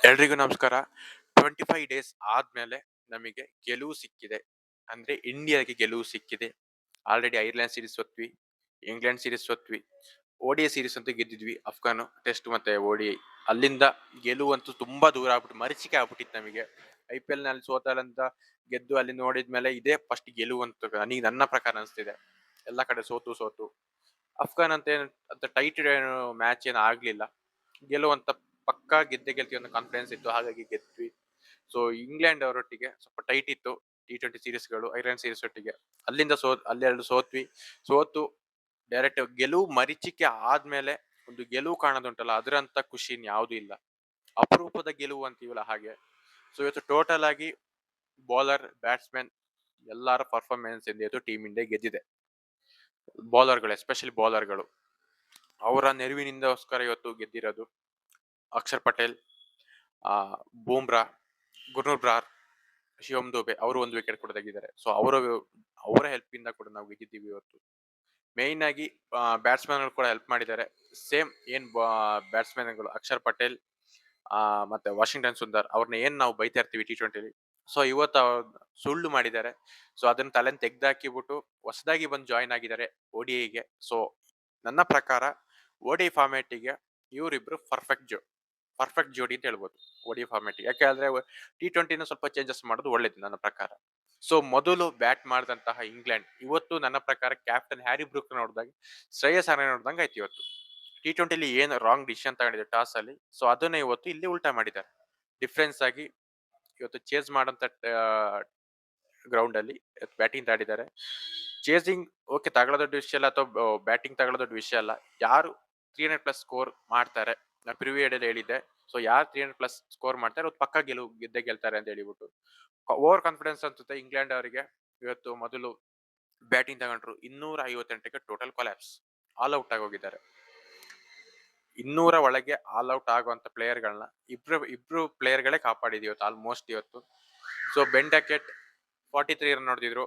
ಎಲ್ರಿಗೂ ನಮಸ್ಕಾರ. 25 ಡೇಸ್ ಆದ್ಮೇಲೆ ನಮಗೆ ಗೆಲುವು ಸಿಕ್ಕಿದೆ. ಅಂದ್ರೆ ಇಂಡಿಯಾಗೆ ಗೆಲುವು ಸಿಕ್ಕಿದೆ. ಆಲ್ರೆಡಿ ಐರ್ಲೆಂಡ್ ಸೀರೀಸ್ ಸೋತ್ವಿ, ಇಂಗ್ಲೆಂಡ್ ಸೀರೀಸ್ ಸೋತ್ವಿ, ODI ಸೀರೀಸ್ ಅಂತೂ ಗೆದ್ದಿದ್ವಿ. ಅಫ್ಘಾನ್ ಟೆಸ್ಟ್ ಮತ್ತೆ ODI. ಅಲ್ಲಿಂದ ಗೆಲುವಂತೂ ತುಂಬಾ ದೂರ ಆಗ್ಬಿಟ್ಟು ಮರೀಚಿಕೆ ಆಗ್ಬಿಟ್ಟಿತ್ತು ನಮಗೆ. IPL ನಲ್ಲಿ ಸೋತಲ್ಲಂತ ಗೆದ್ದು ಅಲ್ಲಿ ನೋಡಿದ್ಮೇಲೆ ಇದೇ ಫಸ್ಟ್ ಗೆಲುವು ಅಂತ ನನಗೆ ನನ್ನ ಪ್ರಕಾರ ಅನಿಸ್ತಿದೆ. ಎಲ್ಲ ಕಡೆ ಸೋತು ಸೋತು ಅಫ್ಘಾನ್ ಅಂತ ಟೈಟ್ ಮ್ಯಾಚ್ ಏನು ಆಗ್ಲಿಲ್ಲ. ಗೆಲ್ಲುವಂತ ಪಕ್ಕಾ ಗೆದ್ದೆ ಗೆಲ್ತೀವಿ ಅನ್ನೋ ಕಾನ್ಫಿಡೆನ್ಸ್ ಇತ್ತು, ಹಾಗಾಗಿ ಗೆದ್ವಿ. ಸೊ ಇಂಗ್ಲೆಂಡ್ ಅವರೊಟ್ಟಿಗೆ ಸ್ವಲ್ಪ ಟೈಟ್ ಇತ್ತು T20 ಸೀರೀಸ್ಗಳು, ಐರ್ಲೆಂಡ್ ಸೀರೀಸ್ ಒಟ್ಟಿಗೆ. ಅಲ್ಲಿಂದ ಅಲ್ಲೆರಡು ಸೋತ್ವಿ. ಸೋತು ಡೈರೆಕ್ಟ್ ಗೆಲುವು ಮರೀಚಿಕೆ ಆದ್ಮೇಲೆ ಒಂದು ಗೆಲುವು ಕಾಣೋದುಂಟಲ್ಲ, ಅದರಂತ ಖುಷಿ ಯಾವ್ದು ಇಲ್ಲ. ಅಪರೂಪದ ಗೆಲುವು ಅಂತೀವಲ್ಲ ಹಾಗೆ. ಸೊ ಇವತ್ತು ಟೋಟಲ್ ಆಗಿ ಬೌಲರ್, ಬ್ಯಾಟ್ಸ್ಮನ್ ಎಲ್ಲರ ಪರ್ಫಾರ್ಮೆನ್ಸ್ ಎಂದು ಟೀಮ್ ಇಂಡಿಯಾ ಗೆದ್ದಿದೆ. ಬೌಲರ್ಗಳು, ಎಸ್ಪೆಷಲಿ ಬೌಲರ್ಗಳು, ಅವರ ನೆರವಿನಿಂದೋಸ್ಕರ ಇವತ್ತು ಗೆದ್ದಿರೋದು. ಅಕ್ಷರ್ ಪಟೇಲ್, ಬೂಮ್ರಾ, ಗುರ್ನೂರ್, ಶಿವಮ್ ದುಬೆ ಅವರು ಒಂದು ವಿಕೆಟ್ ಕೂಡ ತೆಗಿದ್ದಾರೆ. ಸೊ ಅವರ ಹೆಲ್ಪ್ ಇಂದ ಕೂಡ ನಾವು ಗೆದ್ದಿದ್ದೀವಿ ಇವತ್ತು. ಮೇಯ್ನ್ ಆಗಿ ಬ್ಯಾಟ್ಸ್ಮನ್ ಕೂಡ ಹೆಲ್ಪ್ ಮಾಡಿದ್ದಾರೆ. ಸೇಮ್ ಏನ್ ಬ್ಯಾಟ್ಸ್ಮನ್ಗಳು ಅಕ್ಷರ್ ಪಟೇಲ್ ಮತ್ತೆ ವಾಷಿಂಗ್ಟನ್ ಸುಂದರ್ ಅವ್ರನ್ನ ಏನ್ ನಾವು ಬೈತಾ ಇರ್ತೀವಿ T20 ಸೊ ಇವತ್ತು ಸುಳ್ಳು ಮಾಡಿದ್ದಾರೆ. ಸೊ ಅದನ್ನ ತಲೆನ್ ತೆಗ್ದಾಕಿಬಿಟ್ಟು ಹೊಸದಾಗಿ ಬಂದು ಜಾಯಿನ್ ಆಗಿದ್ದಾರೆ ODIಗೆ. ಸೊ ನನ್ನ ಪ್ರಕಾರ ODI ಫಾರ್ಮ್ಯಾಟಿಗೆ ಇವರಿಬ್ರು ಪರ್ಫೆಕ್ಟ್ ಜೋಡಿ ಅಂತ ಹೇಳ್ಬೋದು ODI ಫಾರ್ಮ್ಯಾಟ್. ಯಾಕೆಂದ್ರೆ T20 ಸ್ವಲ್ಪ ಚೇಂಜಸ್ ಮಾಡೋದು ಒಳ್ಳೇದು ನನ್ನ ಪ್ರಕಾರ. ಸೊ ಮೊದಲು ಬ್ಯಾಟ್ ಮಾಡಿದಂತಹ ಇಂಗ್ಲೆಂಡ್ ಇವತ್ತು ನನ್ನ ಪ್ರಕಾರ ಕ್ಯಾಪ್ಟನ್ ಹ್ಯಾರಿ ಬ್ರೂಕ್ ನೋಡಿದಾಗ ಶ್ರೇಯಸ್ ಅಯ್ಯರ್ ನೋಡ್ದಂಗೆ ಆಯ್ತು. ಇವತ್ತು T20 ಏನು ರಾಂಗ್ ಡಿಸಿಷನ್ ತಗೊಂಡಿದೆ ಟಾಸ್ ಅಲ್ಲಿ, ಸೊ ಅದನ್ನ ಇವತ್ತು ಇಲ್ಲಿ ಉಲ್ಟಾ ಮಾಡಿದ್ದಾರೆ. ಡಿಫ್ರೆನ್ಸ್ ಆಗಿ ಇವತ್ತು ಚೇಸ್ ಮಾಡಂತ ಗ್ರೌಂಡ್ ಅಲ್ಲಿ ಬ್ಯಾಟಿಂಗ್ ಆಡಿದ್ದಾರೆ. ಚೇಸಿಂಗ್ ಓಕೆ ತಗೊಳ್ಳೋ ದೊಡ್ಡ ವಿಷಯ ಅಲ್ಲ, ಅಥವಾ ಬ್ಯಾಟಿಂಗ್ ತಗೊಳ್ಳೋ ದೊಡ್ಡ ವಿಷಯ ಅಲ್ಲ. ಯಾರು 300+ ಸ್ಕೋರ್ ಮಾಡ್ತಾರೆ, ನಾನು ಪ್ರಿವ್ಯೂ ಹೇಳಿದ್ದೆ. ಸೊ ಯಾರು 300+ ಸ್ಕೋರ್ ಮಾಡ್ತಾರೆ ಅವ್ರು ಪಕ್ಕ ಗೆದ್ದೇ ಗೆಲ್ತಾರೆ ಅಂತ ಹೇಳಿಬಿಟ್ಟು ಓವರ್ ಕಾನ್ಫಿಡೆನ್ಸ್ ಅನ್ಸುತ್ತೆ ಇಂಗ್ಲೆಂಡ್ ಅವರಿಗೆ. ಇವತ್ತು ಮೊದಲು ಬ್ಯಾಟಿಂಗ್ ತಗೊಂಡ್ರು, 258ಕ್ಕೆ ಟೋಟಲ್ ಕೊಲ್ಯಾಪ್ಸ್, ಆಲ್ ಔಟ್ ಆಗೋಗಿದ್ದಾರೆ. 200 ಒಳಗೆ ಆಲ್ ಔಟ್ ಆಗುವಂತ ಪ್ಲೇಯರ್ಗಳನ್ನ ಇಬ್ರು ಪ್ಲೇಯರ್ಗಳೇ ಕಾಪಾಡಿದ್ವಿ ಇವತ್ತು ಆಲ್ಮೋಸ್ಟ್ ಇವತ್ತು. ಸೊ ಬೆನ್ ಡಕೆಟ್ 43 ರನ್ ನೋಡಿದ್ರು,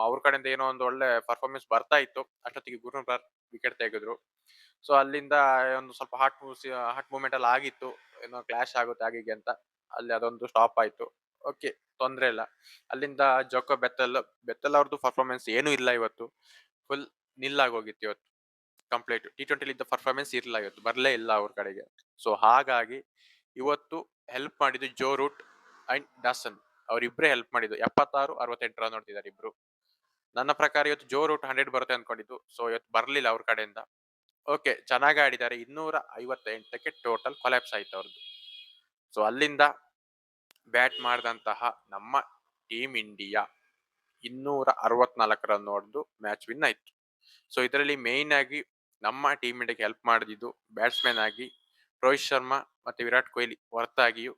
ಅವ್ರ ಕಡೆಯಿಂದ ಏನೋ ಒಂದು ಒಳ್ಳೆ ಪರ್ಫಾರ್ಮೆನ್ಸ್ ಬರ್ತಾ ಇತ್ತು. ಅಷ್ಟೊತ್ತಿಗೆ ಗುರ್ನೂರ್ ವಿಕೆಟ್ ತೆಗೆದ್ರು. ಸೊ ಅಲ್ಲಿಂದ ಒಂದು ಸ್ವಲ್ಪ ಹಾಟ್ ಮೂವ್ಮೆಂಟ್ ಅಲ್ಲಿ ಆಗಿತ್ತು, ಏನೋ ಕ್ಲಾಶ್ ಆಗುತ್ತೆ ಹಾಗೆ ಅಂತ. ಅಲ್ಲಿ ಅದೊಂದು ಸ್ಟಾಪ್ ಆಯ್ತು. ಓಕೆ, ತೊಂದ್ರೆ ಇಲ್ಲ. ಅಲ್ಲಿಂದ ಜೋಕೋ ಬೆತ್ತಲ್ ಅವ್ರದ್ದು ಪರ್ಫಾರ್ಮೆನ್ಸ್ ಏನೂ ಇಲ್ಲ ಇವತ್ತು. ಫುಲ್ ನಿಲ್ಲಾಗೋಗಿತ್ತು ಇವತ್ತು. ಕಂಪ್ಲೀಟ್ T20 ಇದ್ದ ಪರ್ಫಾರ್ಮೆನ್ಸ್ ಇರಲಿಲ್ಲ ಇವತ್ತು, ಬರ್ಲೇ ಇಲ್ಲ ಅವ್ರ ಕಡೆಗೆ. ಸೊ ಹಾಗಾಗಿ ಇವತ್ತು ಹೆಲ್ಪ್ ಮಾಡಿದ್ದು ಜೋ ರೂಟ್ ಅಂಡ್ ಡಾಸನ್, ಅವರಿಬ್ಬರೇ ಹೆಲ್ಪ್ ಮಾಡಿದ್ದು. 76, 68 ರನ್ ನೋಡ್ತಿದ್ದಾರೆ ಇಬ್ರು. ನನ್ನ ಪ್ರಕಾರ ಇವತ್ತು ಜೋ ರೂಟ್ 100 ಬರುತ್ತೆ ಅನ್ಕೊಂಡಿದ್ದು, ಸೊ ಇವತ್ತು ಬರ್ಲಿಲ್ಲ ಅವ್ರ ಕಡೆಯಿಂದ. ಓಕೆ, ಚೆನ್ನಾಗಿ ಆಡಿದ್ದಾರೆ. 258ಕ್ಕೆ ಟೋಟಲ್ ಕೊಲ್ಯಾಪ್ಸ್ ಆಯ್ತು ಅವ್ರದ್ದು. ಸೊ ಅಲ್ಲಿಂದ ಬ್ಯಾಟ್ ಮಾಡಿದಂತಹ ನಮ್ಮ ಟೀಮ್ ಇಂಡಿಯಾ 264 ರನ್ ಹೊಡೆದು ಮ್ಯಾಚ್ ವಿನ್ ಆಯ್ತು. ಸೊ ಇದರಲ್ಲಿ ಮೇಯ್ನ್ ಆಗಿ ನಮ್ಮ ಟೀಮ್ ಇಂಡಿಯಾಗೆ ಹೆಲ್ಪ್ ಮಾಡಿದ್ದು ಬ್ಯಾಟ್ಸ್ಮನ್ ಆಗಿ ರೋಹಿತ್ ಶರ್ಮಾ ಮತ್ತೆ ವಿರಾಟ್ ಕೊಹ್ಲಿ ಹೊರತಾಗಿಯೂ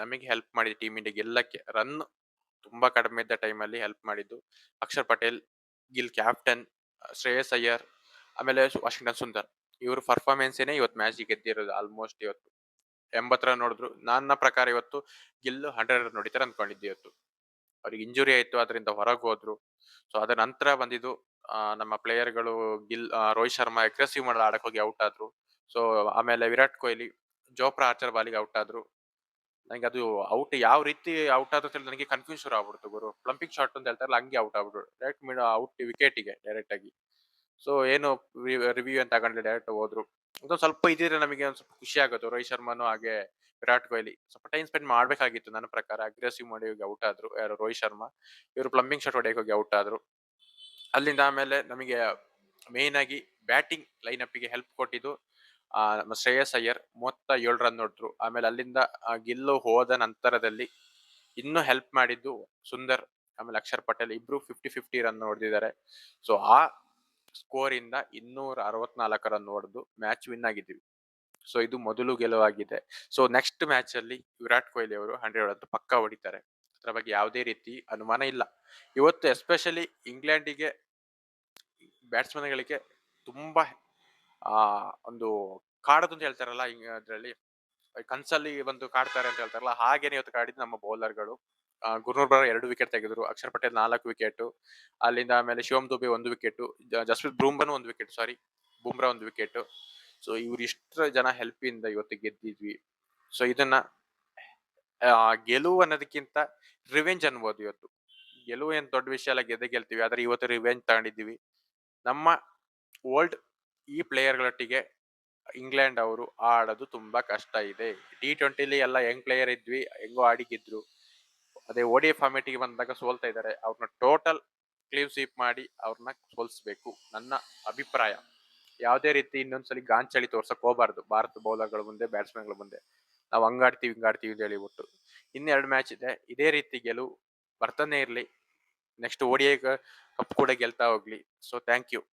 ನಮಗೆ ಹೆಲ್ಪ್ ಮಾಡಿದ ಟೀಮ್ ಇಂಡಿಯಾ ಗೆಲ್ಲಕ್ಕೆ. ರನ್ ತುಂಬಾ ಕಡಿಮೆ ಇದ್ದ ಟೈಮಲ್ಲಿ ಹೆಲ್ಪ್ ಮಾಡಿದ್ದು ಅಕ್ಷರ್ ಪಟೇಲ್, ಗಿಲ್ ಕ್ಯಾಪ್ಟನ್, ಶ್ರೇಯಸ್ ಅಯ್ಯರ್, ಆಮೇಲೆ ವಾಷಿಂಗ್ಟನ್ ಸುಂದರ್. ಇವ್ರ ಪರ್ಫಾರ್ಮೆನ್ಸ್ ಏನೇ ಇವತ್ತು ಮ್ಯಾಚ್ ಗೆದ್ದಿರೋದು. ಆಲ್ಮೋಸ್ಟ್ ಇವತ್ತು 80 ರನ್ ನೋಡಿದ್ರು. ನನ್ನ ಪ್ರಕಾರ ಇವತ್ತು ಗಿಲ್ 100 ರನ್ ನೋಡಿತಾರೆ ಅನ್ಕೊಂಡಿದ್ದೆ. ಇವತ್ತು ಅವ್ರಿಗೆ ಇಂಜುರಿ ಆಯ್ತು, ಅದರಿಂದ ಹೊರಗೆ ಹೋದ್ರು. ಸೊ ಅದರ ನಂತರ ಬಂದಿದ್ದು ನಮ್ಮ ಪ್ಲೇಯರ್ಗಳು ರೋಹಿತ್ ಶರ್ಮಾ ಅಗ್ರೆಸಿವ್ ಮಾಡಲು ಆಡಕ್ ಹೋಗಿ ಔಟ್ ಆದ್ರು. ಸೊ ಆಮೇಲೆ ವಿರಾಟ್ ಕೊಹ್ಲಿ ಜೋಪ್ರಾ ಆರ್ಚರ್ ಬಾಲಿಗೆ ಔಟ್ ಆದ್ರು. ನಂಗೆ ಅದು ಔಟ್ ಯಾವ ರೀತಿ ಔಟ್ ಆದ್ರೆ ನನಗೆ ಕನ್ಫ್ಯೂಸ್ ಶುರು ಆಗ್ಬಿಡ್ತು ಗುರು. ಪ್ಲಂಪಿಂಗ್ ಶಾಟ್ ಅಂತ ಹೇಳ್ತಾರಲ್ಲ, ಹಂಗೆ ಔಟ್ ಆಗ್ಬಿಟ್ಟು ಡೈರೆಕ್ಟ್ ಔಟ್ ವಿಕೆಟಿಗೆ ಡೈರೆಕ್ಟ್ ಆಗಿ. ಸೊ ಏನು ರಿವ್ಯೂ ಅಂತ ತಗೊಂಡ್ರೆ ಡೈರೆಕ್ಟ್ ಹೋದ್ರು. ಅದೊಂದು ಸ್ವಲ್ಪ ಇದ್ರೆ ನಮಗೆ ಒಂದು ಸ್ವಲ್ಪ ಖುಷಿ ಆಗುತ್ತೆ. ರೋಹಿತ್ ಶರ್ಮಾನು ಹಾಗೆ ವಿರಾಟ್ ಕೊಹ್ಲಿ ಸ್ವಲ್ಪ ಟೈಮ್ ಸ್ಪೆಂಡ್ ಮಾಡ್ಬೇಕಾಗಿತ್ತು ನನ್ನ ಪ್ರಕಾರ. ಅಗ್ರೆಸಿವ್ ಮಾಡಿ ಹೋಗಿ ಔಟ್ ಆದ್ರು ಯಾರು ರೋಹಿತ್ ಶರ್ಮಾ. ಇವರು ಪ್ಲಂಬಿಂಗ್ ಶಾಟ್ ಹೊಡೆಯಕ್ಕೆ ಹೋಗಿ ಔಟ್ ಆದ್ರು. ಅಲ್ಲಿಂದ ಆಮೇಲೆ ನಮಗೆ ಮೇನ್ ಆಗಿ ಬ್ಯಾಟಿಂಗ್ ಲೈನ್ ಅಪ್ ಗೆ ಹೆಲ್ಪ್ ಕೊಟ್ಟಿದ್ದು ನಮ್ಮ ಶ್ರೇಯಸ್ ಅಯ್ಯರ್ 37 ರನ್ ನೋಡಿದ್ರು. ಆಮೇಲೆ ಅಲ್ಲಿಂದ ಗಿಲ್ಲು ಹೋದ ನಂತರದಲ್ಲಿ ಇನ್ನೂ ಹೆಲ್ಪ್ ಮಾಡಿದ್ದು ಸುಂದರ್, ಆಮೇಲೆ ಅಕ್ಷರ್ ಪಟೇಲ್ ಇಬ್ರು 50-50 ರನ್ ಹೊಡೆದಿದ್ದಾರೆ. ಸೊ ಆ ಸ್ಕೋರ್ ಇಂದ 264 ರನ್ ಹೊಡೆದು ಮ್ಯಾಚ್ ವಿನ್ ಆಗಿದ್ದೀವಿ. ಸೊ ಇದು ಮೊದಲು ಗೆಲುವಾಗಿದೆ. ಸೊ ನೆಕ್ಸ್ಟ್ ಮ್ಯಾಚ್ ಅಲ್ಲಿ ವಿರಾಟ್ ಕೊಹ್ಲಿ ಅವರು 100 ಹೊಡೆದು ಪಕ್ಕ ಹೊಡಿತಾರೆ, ಅದ್ರ ಬಗ್ಗೆ ಯಾವುದೇ ರೀತಿ ಅನುಮಾನ ಇಲ್ಲ. ಇವತ್ತು ಎಸ್ಪೆಷಲಿ ಇಂಗ್ಲೆಂಡಿಗೆ ಬ್ಯಾಟ್ಸ್ಮನ್ಗಳಿಗೆ ತುಂಬಾ ಒಂದು ಕಾಡೋದು ಅಂತ ಹೇಳ್ತಾರಲ್ಲ, ಅದ್ರಲ್ಲಿ ಕನ್ಸಲ್ಲಿ ಒಂದು ಕಾಡ್ತಾರೆ ಅಂತ ಹೇಳ್ತಾರಲ್ಲ, ಹಾಗೇನೆ ಇವತ್ತು ಕಾಡಿದ್ದು ನಮ್ಮ ಬೌಲರ್ಗಳು. ಗುರ್ನೂರ್ 2 ವಿಕೆಟ್ ತೆಗೆದ್ರು, ಅಕ್ಷರ್ ಪಟೇಲ್ 4 ವಿಕೆಟ್, ಅಲ್ಲಿಂದ ಆಮೇಲೆ ಶಿವಮ್ ದುಬೆ 1 ವಿಕೆಟ್, ಜಸ್ಪ್ರೀತ್ ಬೂಮ್ರಾನು 1 ವಿಕೆಟ್, ಬೂಮ್ರಾ 1 ವಿಕೆಟ್. ಸೊ ಇವ್ರು ಇಷ್ಟು ಜನ ಹೆಲ್ಪ್ ಇಂದ ಇವತ್ತು ಗೆದ್ದಿದ್ವಿ. ಸೊ ಇದನ್ನ ಗೆಲುವು ಅನ್ನೋದಕ್ಕಿಂತ ರಿವೆಂಜ್ ಅನ್ಬೋದು ಇವತ್ತು. ಗೆಲುವು ಏನ್ ದೊಡ್ಡ ವಿಷಯ ಅಲ್ಲ, ಗೆದ್ದೆ ಗೆಲ್ತೀವಿ. ಆದ್ರೆ ಇವತ್ತು ರಿವೆಂಜ್ ತಗೊಂಡಿದ್ದೀವಿ. ನಮ್ಮ ಓಲ್ಡ್ ಈ ಪ್ಲೇಯರ್‌ಗಳೊಟ್ಟಿಗೆ ಇಂಗ್ಲೆಂಡ್ ಅವರು ಆಡೋದು ತುಂಬಾ ಕಷ್ಟ ಇದೆ. T20ಲಿ ಎಲ್ಲ ಯಂಗ್ ಪ್ಲೇಯರ್ ಇದ್ವಿ, ಹೆಂಗೋ ಆಡಿ ಗೆದ್ರು. ಅದೇ ODI ಫಾರ್ಮ್ಯಾಟಿಗೆ ಬಂದಾಗ ಸೋಲ್ತಾ ಇದ್ದಾರೆ. ಅವ್ರನ್ನ ಟೋಟಲ್ ಕ್ಲೀನ್ ಸ್ವೀಪ್ ಮಾಡಿ ಅವ್ರನ್ನ ಸೋಲಿಸ್ಬೇಕು ನನ್ನ ಅಭಿಪ್ರಾಯ. ಯಾವುದೇ ರೀತಿ ಇನ್ನೊಂದ್ಸಲಿ ಗಾಂಚಲಿ ತೋರ್ಸಕ್ ಹೋಗ್ಬಾರ್ದು ಭಾರತ ಬೌಲರ್ಗಳ ಮುಂದೆ, ಬ್ಯಾಟ್ಸ್ಮನ್ಗಳ ಮುಂದೆ. ನಾವು ಹಂಗಾಡ್ತೀವಿ ಹಿಂಗಾಡ್ತೀವಿ ಅಂತ ಹೇಳಿಬಿಟ್ಟು. ಇನ್ನೆರಡು ಮ್ಯಾಚ್ ಇದೆ, ಇದೇ ರೀತಿ ಗೆಲುವು ಬರ್ತಾನೆ ಇರ್ಲಿ. ನೆಕ್ಸ್ಟ್ ODI ಕಪ್ ಕೂಡ ಗೆಲ್ತಾ ಹೋಗ್ಲಿ. So thank you.